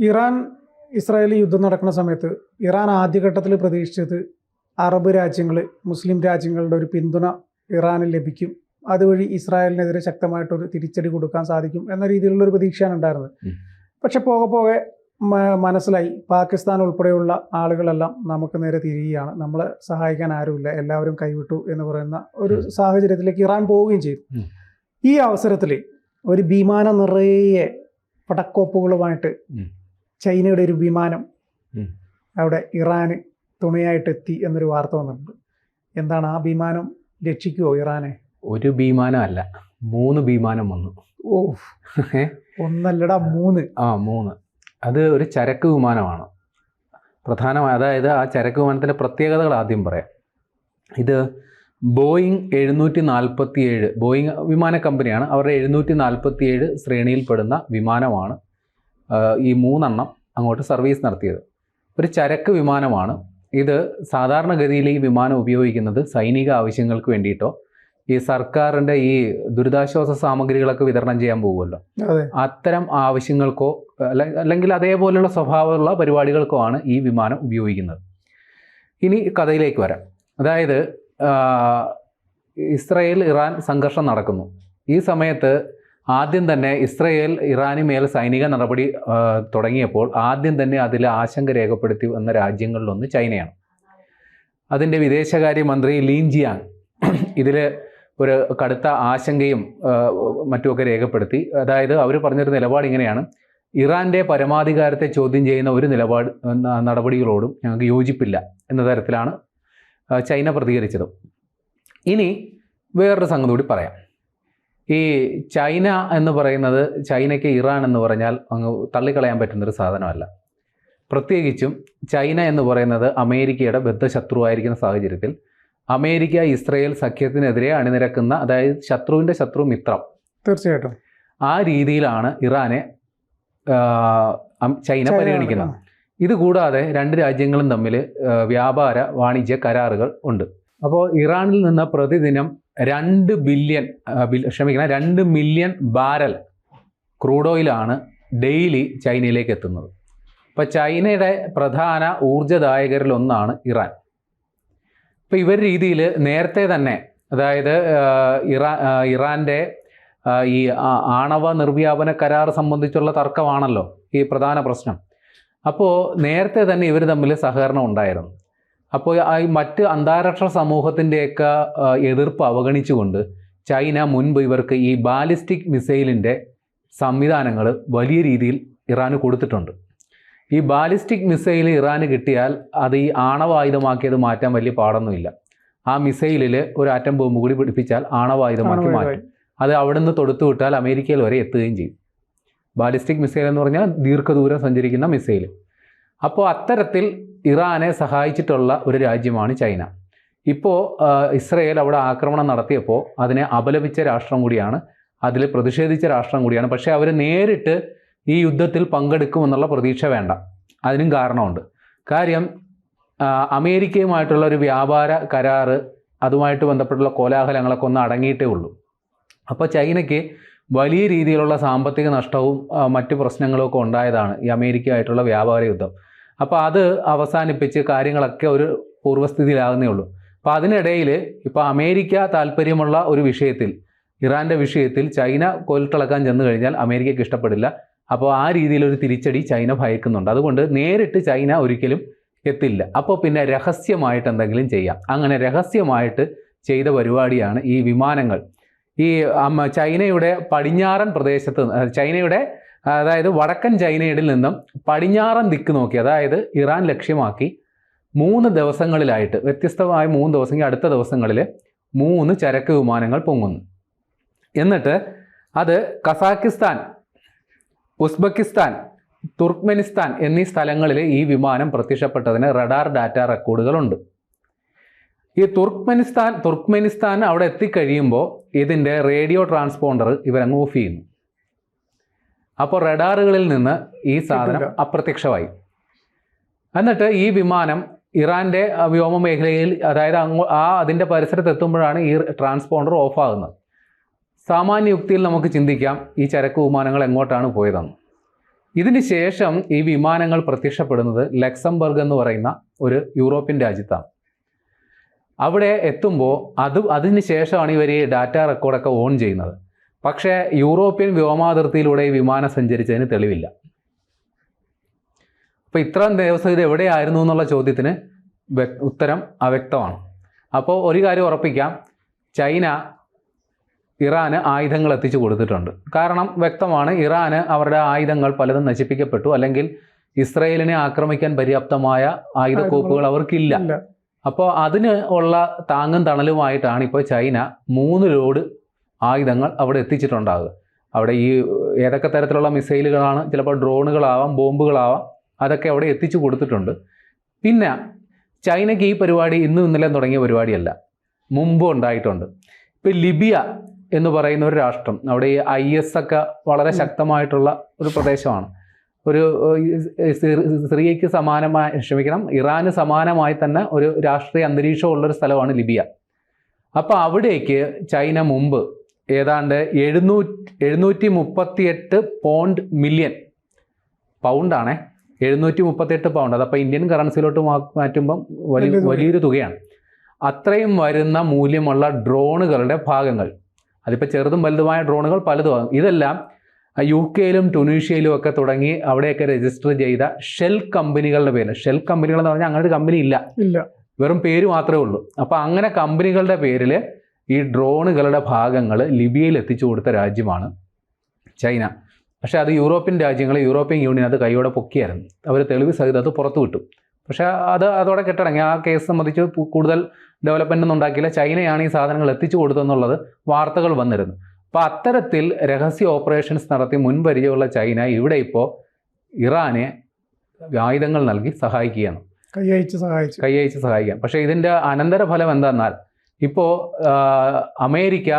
Iran Israel യുദ്ധം നടക്കുന്ന സമയത്ത് ഇറാൻ ആദ്യഘട്ടത്തിൽ പ്രതീക്ഷിച്ചത് അറബ് രാജ്യങ്ങൾ, മുസ്ലിം രാജ്യങ്ങളുടെ ഒരു പിന്തുണ ഇറാന് ലഭിക്കും, അതുവഴി ഇസ്രായേലിനെതിരെ ശക്തമായിട്ടൊരു തിരിച്ചടി കൊടുക്കാൻ സാധിക്കും എന്ന രീതിയിലുള്ളൊരു പ്രതീക്ഷയാണ് ഉണ്ടായിരുന്നത്. പക്ഷെ പോകെ പോകെ മനസ്സിലായി പാകിസ്ഥാൻ ഉൾപ്പെടെയുള്ള ആളുകളെല്ലാം നമുക്ക് നേരെ തിരിയുകയാണ്, നമ്മളെ സഹായിക്കാൻ ആരുമില്ല, എല്ലാവരും കൈവിട്ടു എന്ന് പറയുന്ന ഒരു സാഹചര്യത്തിലേക്ക് ഇറാൻ പോവുകയും ചെയ്തു. ഈ അവസരത്തിൽ ഒരു വിമാനം നിറയെ പടക്കോപ്പുകളുമായിട്ട് ചൈനയുടെ ഒരു വിമാനം അവിടെ ഇറാന് തുണയായിട്ട് എത്തി എന്നൊരു വാർത്ത വന്നിട്ടുണ്ട്. എന്താണ് ആ വിമാനം രക്ഷിക്കുമോ ഇറാനെ? ഒരു വിമാനം അല്ല, 3 വിമാനം വന്നു. ഓ, ഒന്നല്ലടാ 3. 3. അത് ഒരു ചരക്ക് വിമാനമാണ് പ്രധാനമായി. അതായത് ആ ചരക്ക് വിമാനത്തിൻ്റെ പ്രത്യേകതകൾ ആദ്യം പറയാം. ഇത് ബോയിങ് 747, ബോയിങ് വിമാന കമ്പനിയാണ്, അവരുടെ 747 ശ്രേണിയിൽപ്പെടുന്ന വിമാനമാണ് ഈ 3 എണ്ണം അങ്ങോട്ട് സർവീസ് നടത്തിയത്. ഒരു ചരക്ക് വിമാനമാണ് ഇത്. സാധാരണഗതിയിൽ ഈ വിമാനം ഉപയോഗിക്കുന്നത് സൈനിക ആവശ്യങ്ങൾക്ക് വേണ്ടിയിട്ടോ ഈ സർക്കാരിൻ്റെ ഈ ദുരിതാശ്വാസ സാമഗ്രികളൊക്കെ വിതരണം ചെയ്യാൻ പോകുമല്ലോ, അത്തരം ആവശ്യങ്ങൾക്കോ അല്ലെങ്കിൽ അതേപോലെയുള്ള സ്വഭാവമുള്ള പരിപാടികൾക്കോ ആണ് ഈ വിമാനം ഉപയോഗിക്കുന്നത്. ഇനി കഥയിലേക്ക് വരാം. അതായത് ഇസ്രായേൽ ഇറാൻ സംഘർഷം നടക്കുന്നു. ഈ സമയത്ത് ആദ്യം തന്നെ ഇസ്രായേൽ ഇറാന് മേൽ സൈനിക നടപടി തുടങ്ങിയപ്പോൾ ആദ്യം തന്നെ അതിൽ ആശങ്ക രേഖപ്പെടുത്തി വന്ന രാജ്യങ്ങളിലൊന്ന് ചൈനയാണ്. അതിൻ്റെ വിദേശകാര്യമന്ത്രി ലീൻ ജിയാങ് ഇതിൽ ഒരു കടുത്ത ആശങ്കയും മറ്റുമൊക്കെ രേഖപ്പെടുത്തി. അതായത് അവർ പറഞ്ഞൊരു നിലപാട് ഇങ്ങനെയാണ്: ഇറാൻ്റെ പരമാധികാരത്തെ ചോദ്യം ചെയ്യുന്ന ഒരു നടപടികളോടും ഞങ്ങൾക്ക് യോജിപ്പില്ല എന്ന തരത്തിലാണ് ചൈന പ്രതികരിച്ചത്. ഇനി വേറൊരു സംഗതി കൂടി പറയാം. ഈ ചൈന എന്ന് പറയുന്നത്, ചൈനയ്ക്ക് ഇറാൻ എന്ന് പറഞ്ഞാൽ അങ്ങ് തള്ളിക്കളയാൻ പറ്റുന്നൊരു സാധനമല്ല. പ്രത്യേകിച്ചും ചൈന എന്ന് പറയുന്നത് അമേരിക്കയുടെ ബദ്ധശത്രുവായിരിക്കുന്ന സാഹചര്യത്തിൽ അമേരിക്ക ഇസ്രായേൽ സഖ്യത്തിനെതിരെ അണിനിരക്കുന്ന, അതായത് ശത്രുവിൻ്റെ ശത്രു മിത്രം, തീർച്ചയായിട്ടും ആ രീതിയിലാണ് ഇറാനെ ചൈന പരിഗണിക്കുന്നത്. ഇതുകൂടാതെ 2 രാജ്യങ്ങളും തമ്മിൽ വ്യാപാര വാണിജ്യ കരാറുകൾ ഉണ്ട്. അപ്പോൾ ഇറാനിൽ നിന്ന് പ്രതിദിനം 2 മില്യൺ ബാരൽ ക്രൂഡ് ഓയിലാണ് ഡെയിലി ചൈനയിലേക്ക് എത്തുന്നത്. അപ്പോൾ ചൈനയുടെ പ്രധാന ഊർജ്ജദായകരിലൊന്നാണ് ഇറാൻ. ഇപ്പോൾ ഇവർ രീതിയിൽ നേരത്തെ തന്നെ, അതായത് ഇറാൻ്റെ ഈ ആണവ നിർവ്യാപന കരാർ സംബന്ധിച്ചുള്ള തർക്കമാണല്ലോ ഈ പ്രധാന പ്രശ്നം. അപ്പോൾ നേരത്തെ തന്നെ ഇവർ തമ്മിൽ സഹകരണം ഉണ്ടായിരുന്നു. അപ്പോൾ മറ്റ് അന്താരാഷ്ട്ര സമൂഹത്തിൻ്റെയൊക്കെ എതിർപ്പ് അവഗണിച്ചുകൊണ്ട് ചൈന മുൻപ് ഇവർക്ക് ഈ ബാലിസ്റ്റിക് മിസൈലിൻ്റെ സംവിധാനങ്ങൾ വലിയ രീതിയിൽ ഇറാന് കൊടുത്തിട്ടുണ്ട്. ഈ ബാലിസ്റ്റിക് മിസൈൽ ഇറാന് കിട്ടിയാൽ അത് ഈ ആണവായുധമാക്കിയത് മാറ്റാൻ വലിയ പാടൊന്നുമില്ല. ആ മിസൈലിൽ ഒരു ആറ്റം ബോംബ് കൂടി പിടിപ്പിച്ചാൽ ആണവായുധമാക്കി മാറ്റും. അത് അവിടെ നിന്ന് തൊടുത്തു വിട്ടാൽ അമേരിക്കയിൽ വരെ എത്തുകയും ചെയ്യും. ബാലിസ്റ്റിക് മിസൈൽ എന്ന് പറഞ്ഞാൽ ദീർഘദൂരം സഞ്ചരിക്കുന്ന മിസൈൽ. അപ്പോൾ അത്തരത്തിൽ ഇറാനെ സഹായിച്ചിട്ടുള്ള ഒരു രാജ്യമാണ് ചൈന. ഇപ്പോൾ ഇസ്രായേൽ അവിടെ ആക്രമണം നടത്തിയപ്പോൾ അതിനെ അപലപിച്ച രാഷ്ട്രം കൂടിയാണ്, അതിൽ പ്രതിഷേധിച്ച രാഷ്ട്രം കൂടിയാണ്. പക്ഷേ അവർ നേരിട്ട് ഈ യുദ്ധത്തിൽ പങ്കെടുക്കുമെന്നുള്ള പ്രതീക്ഷ വേണ്ട. അതിനും കാരണമുണ്ട്. കാര്യം അമേരിക്കയുമായിട്ടുള്ള ഒരു വ്യാപാര കരാറ്, അതുമായിട്ട് ബന്ധപ്പെട്ടുള്ള കോലാഹലങ്ങളൊക്കെ ഒന്ന് അടങ്ങിയിട്ടേ ഉള്ളൂ. അപ്പോൾ ചൈനയ്ക്ക് വലിയ രീതിയിലുള്ള സാമ്പത്തിക നഷ്ടവും മറ്റു പ്രശ്നങ്ങളൊക്കെ ഉണ്ടായതാണ് ഈ അമേരിക്കയായിട്ടുള്ള വ്യാപാര യുദ്ധം. അപ്പോൾ അത് അവസാനിപ്പിച്ച് കാര്യങ്ങളൊക്കെ ഒരു പൂർവ്വസ്ഥിതിയിലാകുന്നേ ഉള്ളൂ. അപ്പോൾ അതിനിടയിൽ ഇപ്പോൾ അമേരിക്ക താല്പര്യമുള്ള ഒരു വിഷയത്തിൽ, ഇറാൻ്റെ വിഷയത്തിൽ ചൈന കോലിട്ടിളക്കാൻ ചെന്ന് കഴിഞ്ഞാൽ അമേരിക്കയ്ക്ക് ഇഷ്ടപ്പെടില്ല. അപ്പോൾ ആ രീതിയിലൊരു തിരിച്ചടി ചൈന ഭയക്കുന്നുണ്ട്. അതുകൊണ്ട് നേരിട്ട് ചൈന ഒരിക്കലും എത്തില്ല. അപ്പോൾ പിന്നെ രഹസ്യമായിട്ട് എന്തെങ്കിലും ചെയ്യാം. അങ്ങനെ രഹസ്യമായിട്ട് ചെയ്ത പരിപാടിയാണ് ഈ വിമാനങ്ങൾ. ഈ ചൈനയുടെ പടിഞ്ഞാറൻ പ്രദേശത്ത്, ചൈനയുടെ അതായത് വടക്കൻ ചൈനയിൽ നിന്നും പടിഞ്ഞാറൻ ദിക്ക് നോക്കി, അതായത് ഇറാൻ ലക്ഷ്യമാക്കി 3 ദിവസങ്ങളിലായിട്ട്, വ്യത്യസ്തമായ 3 ദിവസം, അടുത്ത ദിവസങ്ങളിൽ 3 ചരക്ക് വിമാനങ്ങൾ പൊങ്ങുന്നു. എന്നിട്ട് അത് കസാക്കിസ്ഥാൻ, ഉസ്ബെക്കിസ്ഥാൻ, തുർക്ക്മെനിസ്ഥാൻ എന്നീ സ്ഥലങ്ങളിൽ ഈ വിമാനം പ്രത്യക്ഷപ്പെട്ടതിന് റഡാർ ഡാറ്റ റെക്കോർഡുകളുണ്ട്. ഈ തുർക്ക്മെനിസ്ഥാൻ അവിടെ എത്തിക്കഴിയുമ്പോൾ ഇതിൻ്റെ റേഡിയോ ട്രാൻസ്പോണ്ടർ ഇവരങ്ങ് ഓഫ് ചെയ്യുന്നു. അപ്പോൾ റഡാറുകളിൽ നിന്ന് ഈ സാധനം അപ്രത്യക്ഷമായി. എന്നിട്ട് ഈ വിമാനം ഇറാൻ്റെ വ്യോമമേഖലയിൽ, അതായത് അതിൻ്റെ പരിസരത്ത് എത്തുമ്പോഴാണ് ഈ ട്രാൻസ്പോണ്ടർ ഓഫാകുന്നത്. സാമാന്യ യുക്തിയിൽ നമുക്ക് ചിന്തിക്കാം ഈ ചരക്ക് വിമാനങ്ങൾ എങ്ങോട്ടാണ് പോയതെന്ന്. ഇതിന് ശേഷം ഈ വിമാനങ്ങൾ പ്രത്യക്ഷപ്പെടുന്നത് ലക്സംബർഗ് എന്ന് പറയുന്ന ഒരു യൂറോപ്യൻ രാജ്യത്താണ്. അവിടെ എത്തുമ്പോൾ അതിന് ശേഷമാണ് ഇവർ ഈ ഡാറ്റ റെക്കോർഡൊക്കെ ഓൺ ചെയ്യുന്നത്. പക്ഷേ യൂറോപ്യൻ വ്യോമാതിർത്തിയിലൂടെ ഈ വിമാനം സഞ്ചരിച്ചതിന് തെളിവില്ല. അപ്പോൾ ഇത്രയും ദിവസം ഇത് എവിടെയായിരുന്നു എന്നുള്ള ചോദ്യത്തിന് ഉത്തരം അവ്യക്തമാണ്. അപ്പോൾ ഒരു കാര്യം ഉറപ്പിക്കാം, ചൈന ഇറാന് ആയുധങ്ങൾ എത്തിച്ചു കൊടുത്തിട്ടുണ്ട്. കാരണം വ്യക്തമാണ്, ഇറാന് അവരുടെ ആയുധങ്ങൾ പലതും നശിപ്പിക്കപ്പെട്ടു, അല്ലെങ്കിൽ ഇസ്രയേലിനെ ആക്രമിക്കാൻ പര്യാപ്തമായ ആയുധക്കോപ്പുകൾ അവർക്കില്ല. അപ്പോൾ അതിന് ഉള്ള താങ്ങും തണലുമായിട്ടാണ് ഇപ്പോൾ ചൈന 3 ലോഡ് ആയുധങ്ങൾ അവിടെ എത്തിച്ചിട്ടുണ്ടാകുക. അവിടെ ഈ ഏതൊക്കെ തരത്തിലുള്ള മിസൈലുകളാണ്, ചിലപ്പോൾ ഡ്രോണുകളാവാം, ബോംബുകളാവാം, അതൊക്കെ അവിടെ എത്തിച്ചു കൊടുത്തിട്ടുണ്ട്. പിന്നെ ചൈനയ്ക്ക് ഈ പരിപാടി ഇന്നും ഇന്നലെയും തുടങ്ങിയ പരിപാടിയല്ല, മുമ്പും ഉണ്ടായിട്ടുണ്ട്. ഇപ്പോൾ ലിബിയ എന്ന് പറയുന്ന ഒരു രാഷ്ട്രം, അവിടെ ഈ IS ഒക്കെ വളരെ ശക്തമായിട്ടുള്ള ഒരു പ്രദേശമാണ്. ഒരു സിറിയയ്ക്ക് ഇറാന് സമാനമായി തന്നെ ഒരു രാഷ്ട്രീയ അന്തരീക്ഷമുള്ളൊരു സ്ഥലമാണ് ലിബിയ. അപ്പോൾ അവിടേക്ക് ചൈന മുമ്പ് ഏതാണ്ട് 738 മില്യൺ പൗണ്ടാണേ, 738 പൗണ്ട്. അതപ്പോൾ ഇന്ത്യൻ കറൻസിയിലോട്ട് മാറ്റുമ്പം വലിയൊരു തുകയാണ്. അത്രയും വരുന്ന മൂല്യമുള്ള ഡ്രോണുകളുടെ ഭാഗങ്ങൾ, അതിപ്പോൾ ചെറുതും വലുതുമായ ഡ്രോണുകൾ പലതും, ഇതെല്ലാം UK-യിലും ടുണീഷ്യയിലും ഒക്കെ തുടങ്ങി അവിടെയൊക്കെ രജിസ്റ്റർ ചെയ്ത ഷെൽ കമ്പനികളുടെ പേര്. ഷെൽ കമ്പനികൾ എന്ന് പറഞ്ഞാൽ അങ്ങനെ ഒരു കമ്പനി ഇല്ല, വെറും പേര് മാത്രമേ ഉള്ളൂ. അപ്പോൾ അങ്ങനെ കമ്പനികളുടെ പേരിൽ ഈ ഡ്രോണുകളുടെ ഭാഗങ്ങൾ ലിബിയയിൽ എത്തിച്ചു കൊടുത്ത രാജ്യമാണ് ചൈന. പക്ഷേ അത് യൂറോപ്യൻ യൂണിയൻ അത് കൈയോടെ പൊക്കിയായിരുന്നു. അവർ തെളിവ് സഹിതം അത് പുറത്തു വിട്ടു. പക്ഷേ അതോടെ കെട്ടടങ്ങി. ആ കേസ് സംബന്ധിച്ച് കൂടുതൽ ഡെവലപ്മെൻ്റ് ഒന്നും ഉണ്ടാക്കിയില്ല. ചൈനയാണ് ഈ സാധനങ്ങൾ എത്തിച്ചു കൊടുത്തെന്നുള്ളത് വാർത്തകൾ വന്നിരുന്നു. അപ്പോൾ അത്തരത്തിൽ രഹസ്യ ഓപ്പറേഷൻസ് നടത്തി മുൻപരിചയമുള്ള ചൈന ഇവിടെ ഇപ്പോൾ ഇറാനെ ആയുധങ്ങൾ നൽകി സഹായിക്കുകയാണ്, കൈയച്ച് സഹായിക്കാൻ. പക്ഷേ ഇതിൻ്റെ അനന്തരഫലം എന്താണെന്നാൽ ഇപ്പോൾ അമേരിക്ക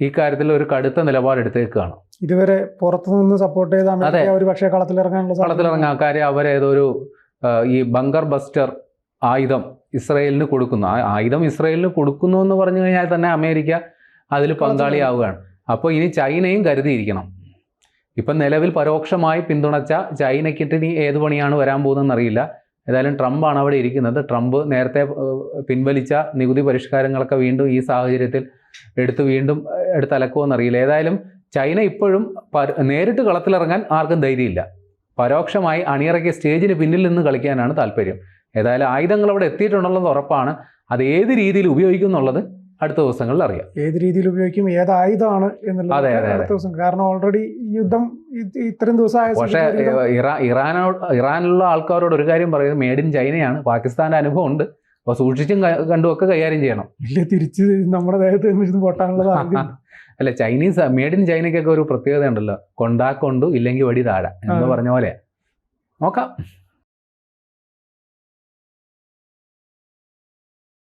ഈ കാര്യത്തിൽ ഒരു കടുത്ത നിലപാടെടുത്തേക്കാണ്. ഇതുവരെ പുറത്തുനിന്ന് സപ്പോർട്ട് ചെയ്ത ഒരു പക്ഷേ കളത്തിലിറങ്ങാൻ കാര്യം അവരേതൊരു ഈ ബങ്കർ ബസ്റ്റർ ആയുധം ഇസ്രയേലിന് കൊടുക്കുന്നു. ആ ആയുധം ഇസ്രയേലിന് കൊടുക്കുന്നു എന്ന് പറഞ്ഞു കഴിഞ്ഞാൽ തന്നെ അമേരിക്ക അതിൽ പങ്കാളിയാവുകയാണ്. അപ്പോൾ ഇനി ചൈനയും കരുതിയിരിക്കണം. ഇപ്പം നിലവിൽ പരോക്ഷമായി പിന്തുണച്ച ചൈനയ്ക്കിട്ട് ഇനി ഏത് പണിയാണ് വരാൻ പോകുന്നതെന്ന് അറിയില്ല. ഏതായാലും ട്രംപാണ് അവിടെ ഇരിക്കുന്നത്. ട്രംപ് നേരത്തെ പിൻവലിച്ച നികുതി പരിഷ്കാരങ്ങളൊക്കെ വീണ്ടും ഈ സാഹചര്യത്തിൽ വീണ്ടും എടുത്തലക്കുമെന്നറിയില്ല. ഏതായാലും ചൈന ഇപ്പോഴും നേരിട്ട് കളത്തിലിറങ്ങാൻ ആർക്കും ധൈര്യമില്ല. പരോക്ഷമായി അണിയറയ്ക്ക് സ്റ്റേജിന് പിന്നിൽ നിന്ന് കളിക്കാനാണ് താല്പര്യം. ഏതായാലും ആയുധങ്ങൾ അവിടെ എത്തിയിട്ടുണ്ടെന്നുള്ളത് ഉറപ്പാണ്. അത് ഏത് രീതിയിൽ ഉപയോഗിക്കും എന്നുള്ളത് അടുത്ത ദിവസങ്ങളിൽ അറിയാം. ഏത് രീതിയിൽ ഉപയോഗിക്കും, ഏത് ആയുധമാണ് എന്നുള്ളത് അടുത്ത ദിവസം. കാരണം ഓൾറെഡി യുദ്ധം ഇത്രയും ദിവസമായ. പക്ഷേ ഇറാനിലുള്ള ആൾക്കാരോട് ഒരു കാര്യം പറയുന്നത്, മെയ്ഡ് ഇൻ ചൈനയാണ്. പാകിസ്ഥാന്റെ അനുഭവം ഉണ്ട്. അപ്പോൾ സൂക്ഷിച്ചും കണ്ടുമൊക്കെ കൈകാര്യം ചെയ്യണം. ഇല്ല, തിരിച്ച് നമ്മുടെ ദേഹത്ത് പൊട്ടാനുള്ളത് അല്ല, ചൈനീസ് മെയ്ഡ് ഇൻ ചൈനയ്ക്കൊക്കെ ഒരു പ്രത്യേകത ഉണ്ടല്ലോ, കൊണ്ടാക്കൊണ്ടു ഇല്ലെങ്കിൽ വടി താഴെ എന്ന് പറഞ്ഞ പോലെ. നോക്കാം.